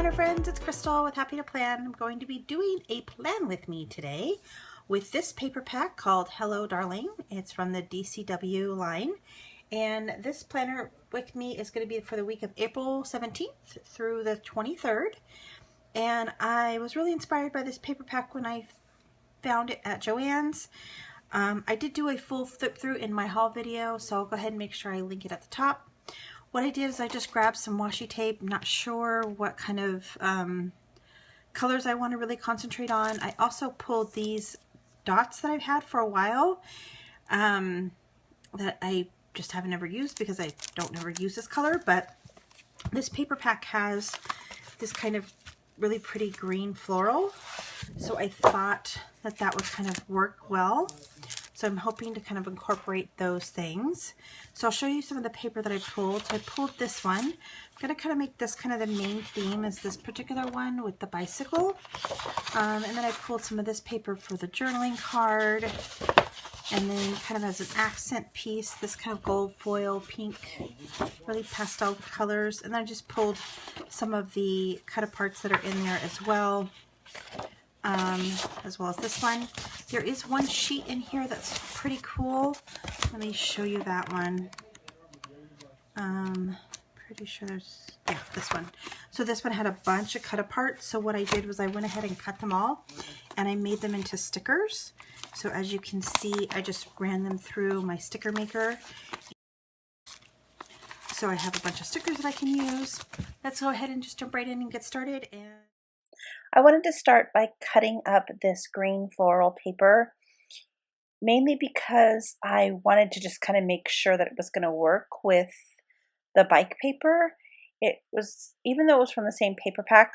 planner friends, it's Crystal with Happy to Plan. I'm going to be doing a plan with me today with this paper pack called Hello Darlin. It's from the DCW line, and this planner with me is going to be for the week of April 17th through the 23rd. And I was really inspired by this paper pack when I found it at Joann's. I did do a full flip through in my haul video, so I'll go ahead and make sure I link it at the top. What I did is I just grabbed some washi tape. I'm not sure what kind of colors I want to really concentrate on. I also pulled these dots that I've had for a while that I just haven't ever used because I don't ever use this color, but this paper pack has this kind of really pretty green floral, so I thought that that would kind of work well. So I'm hoping to kind of incorporate those things. So I'll show you some of the paper that I pulled. So I pulled this one. I'm going to kind of make this kind of the main theme is this particular one with the bicycle. And then I pulled some of this paper for the journaling card. And then kind of as an accent piece, this kind of gold foil, pink, really pastel colors. And then I just pulled some of the cut aparts that are in there as well as this one. There is one sheet in here that's pretty cool. Let me show you that one. Pretty sure there's, yeah, this one. So this one had a bunch of cut aparts. So what I did was I went ahead and cut them all and I made them into stickers. So as you can see, I just ran them through my sticker maker. So I have a bunch of stickers that I can use. Let's go ahead and just jump right in and get started. And I wanted to start by cutting up this green floral paper, mainly because I wanted to just kind of make sure that it was going to work with the bike paper. It was, even though it was from the same paper pack,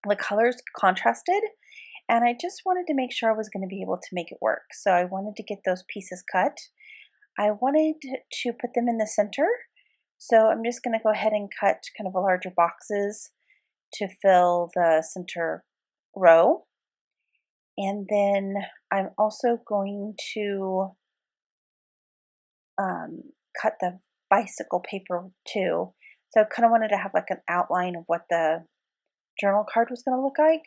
the colors contrasted, and I just wanted to make sure I was going to be able to make it work. So I wanted to get those pieces cut. I wanted to put them in the center, so I'm just going to go ahead and cut kind of a larger boxes to fill the center row. And then I'm also going to cut the bicycle paper too. So I kind of wanted to have like an outline of what the journal card was going to look like.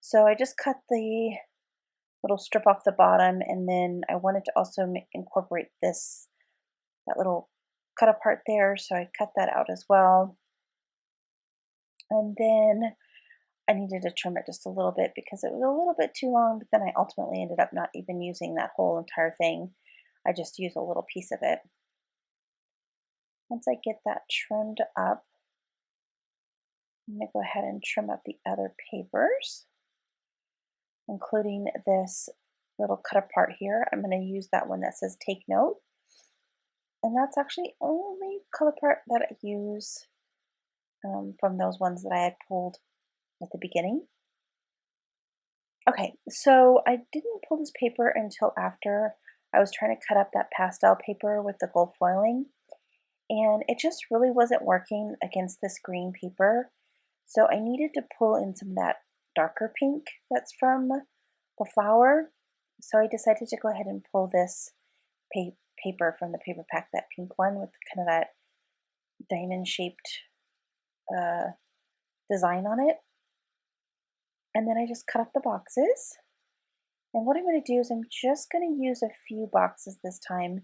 So I just cut the little strip off the bottom, and then I wanted to also incorporate that little cut apart there. So I cut that out as well. And then I needed to trim it just a little bit because it was a little bit too long, but then I ultimately ended up not even using that whole entire thing. I just used a little piece of it. Once I get that trimmed up, I'm going to go ahead and trim up the other papers, including this little cut apart here. I'm going to use that one that says take note. And that's actually only cut apart that I use from those ones that I had pulled at the beginning. Okay, so I didn't pull this paper until after I was trying to cut up that pastel paper with the gold foiling, and it just really wasn't working against this green paper. So I needed to pull in some of that darker pink that's from the flower. So I decided to go ahead and pull this paper from the paper pack, that pink one with kind of that diamond shaped design on it. And then I just cut up the boxes. And what I'm going to do is I'm just going to use a few boxes this time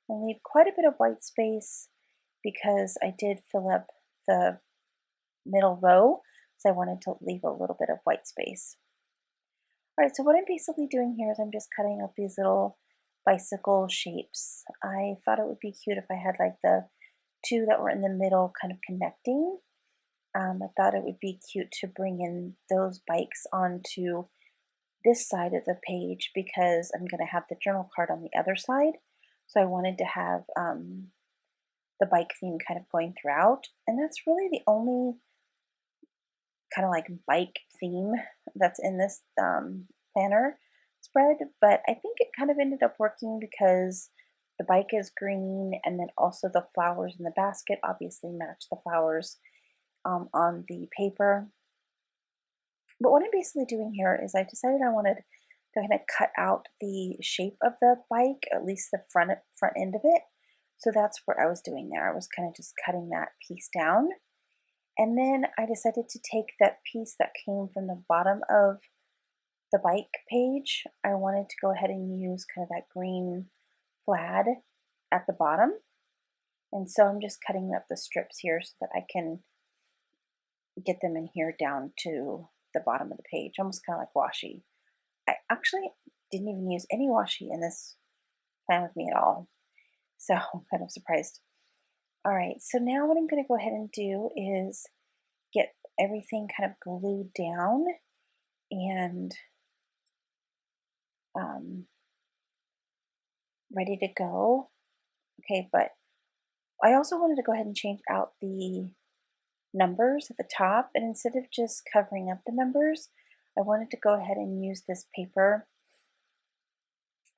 and leave quite a bit of white space because I did fill up the middle row, so I wanted to leave a little bit of white space. Alright, so what I'm basically doing here is I'm just cutting up these little bicycle shapes. I thought it would be cute if I had like the two that were in the middle kind of connecting. I thought it would be cute to bring in those bikes onto this side of the page because I'm going to have the journal card on the other side. So I wanted to have the bike theme kind of going throughout. And that's really the only kind of like bike theme that's in this planner spread. But I think it kind of ended up working because the bike is green, and then also the flowers in the basket obviously match the flowers on the paper. But what I'm basically doing here is I decided I wanted to kind of cut out the shape of the bike, at least the front end of it. So that's what I was doing there. I was kind of just cutting that piece down. And then I decided to take that piece that came from the bottom of the bike page. I wanted to go ahead and use kind of that green plaid at the bottom. And so I'm just cutting up the strips here so that I can get them in here down to the bottom of the page, almost kind of like washi. I actually didn't even use any washi in this plan with me at all. So I'm kind of surprised. All right, so now what I'm going to go ahead and do is get everything kind of glued down and ready to go. Okay, but I also wanted to go ahead and change out the numbers at the top, and instead of just covering up the numbers, I wanted to go ahead and use this paper.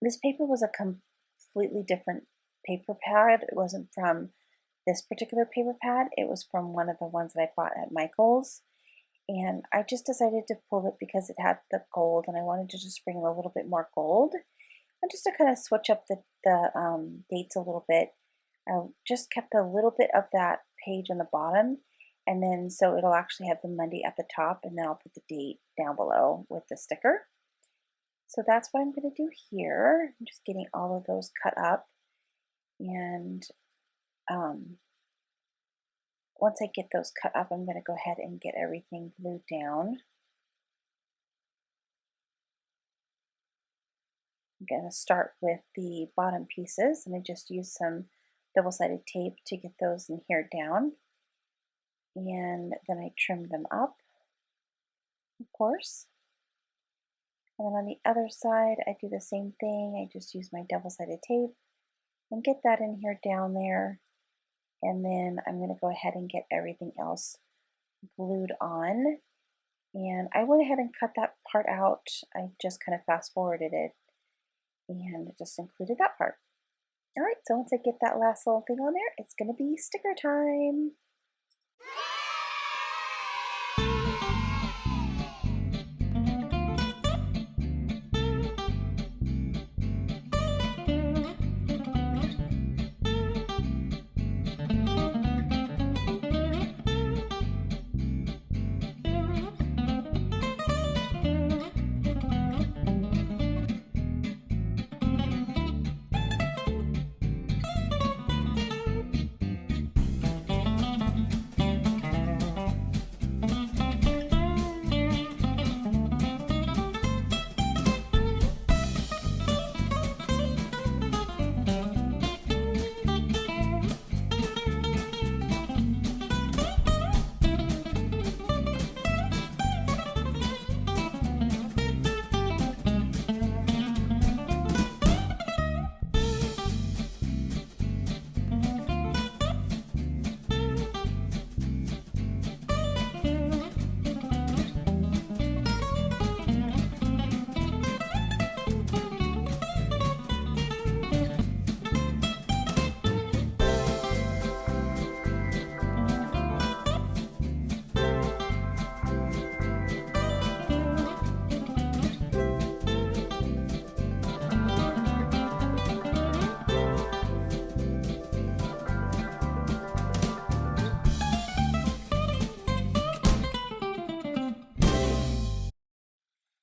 This paper was a completely different paper pad. It wasn't from this particular paper pad. It was from one of the ones that I bought at Michael's. And I just decided to pull it because it had the gold and I wanted to just bring a little bit more gold. And just to kind of switch up the dates a little bit, I just kept a little bit of that page on the bottom. And then so it'll actually have the Monday at the top, and then I'll put the date down below with the sticker. So that's what I'm going to do here. I'm just getting all of those cut up. And once I get those cut up, I'm going to go ahead and get everything glued down. I'm going to start with the bottom pieces, and I just used some double-sided tape to get those in here down. And then I trim them up, of course. And then on the other side, I do the same thing. I just use my double-sided tape and get that in here down there. And then I'm going to go ahead and get everything else glued on. And I went ahead and cut that part out. I just kind of fast forwarded it and just included that part. All right, so once I get that last little thing on there, it's going to be sticker time.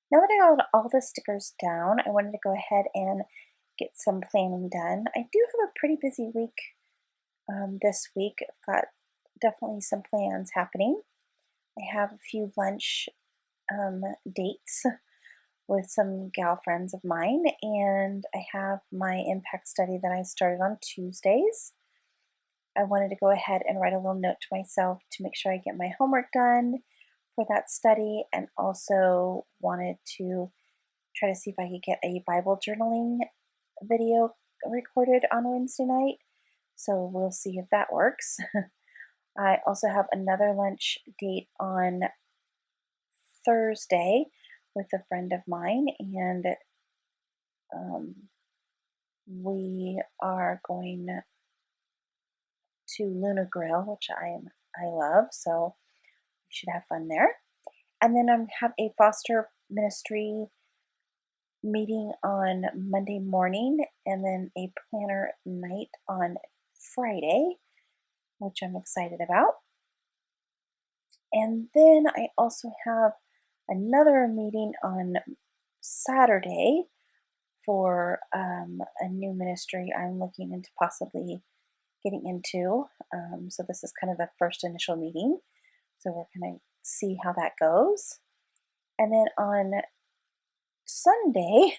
Now that I got all the stickers down, I wanted to go ahead and get some planning done. I do have a pretty busy week this week. I've got definitely some plans happening. I have a few lunch dates with some gal friends of mine, and I have my impact study that I started on Tuesdays. I wanted to go ahead and write a little note to myself to make sure I get my homework done for that study, and also wanted to try to see if I could get a Bible journaling video recorded on Wednesday night. So we'll see if that works. I also have another lunch date on Thursday with a friend of mine, and we are going to Luna Grill, which I love, so we should have fun there. And then I have a foster ministry meeting on Monday morning, and then a planner night on Friday, which I'm excited about. And then I also have another meeting on Saturday for a new ministry I'm looking into possibly getting into. So this is kind of the first initial meeting. So we're going to see how that goes. And then on Sunday,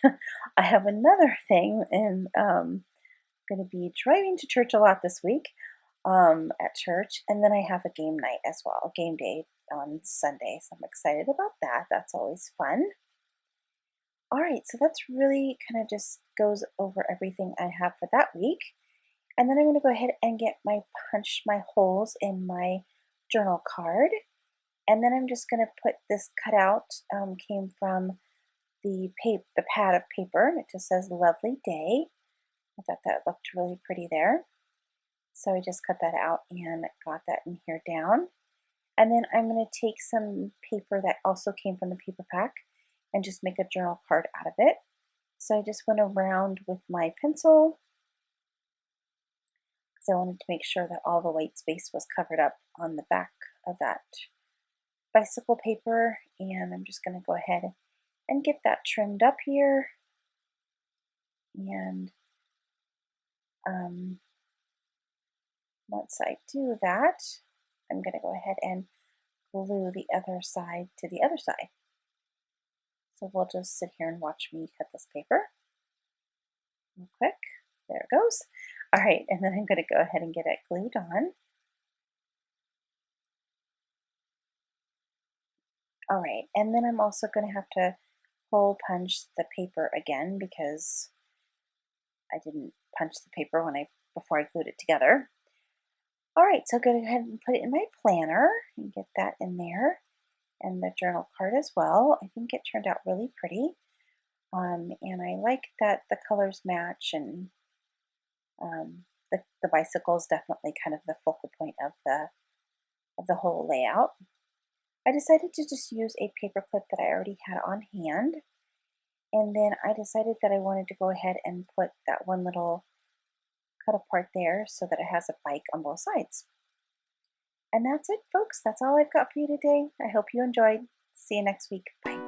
I have another thing, and going to be driving to church a lot this week at church. And then I have a game night as well, game day on Sunday. So I'm excited about that. That's always fun. All right, so that's really kind of just goes over everything I have for that week. And then I'm going to go ahead and get punch my holes in my journal card. And then I'm just going to put this cutout, came from the pad of paper. It just says lovely day. I thought that looked really pretty there. So I just cut that out and got that in here down. And then I'm going to take some paper that also came from the paper pack and just make a journal card out of it. So I just went around with my pencil because I wanted to make sure that all the white space was covered up on the back of that bicycle paper. And I'm just going to go ahead and get that trimmed up here. And once I do that, I'm going to go ahead and glue the other side to the other side. So we'll just sit here and watch me cut this paper real quick. There it goes. All right, and then I'm going to go ahead and get it glued on. All right, and then I'm also going to have to hole punch the paper again because I didn't punch the paper before I glued it together. All right, so go ahead and put it in my planner and get that in there, and the journal card as well. I think it turned out really pretty, and I like that the colors match, and the bicycle is definitely kind of the focal point of the whole layout. I decided to just use a paper clip that I already had on hand, and then I decided that I wanted to go ahead and put that one little cut apart there so that it has a bike on both sides. And that's it, folks. That's all I've got for you today. I hope you enjoyed. See you next week. Bye.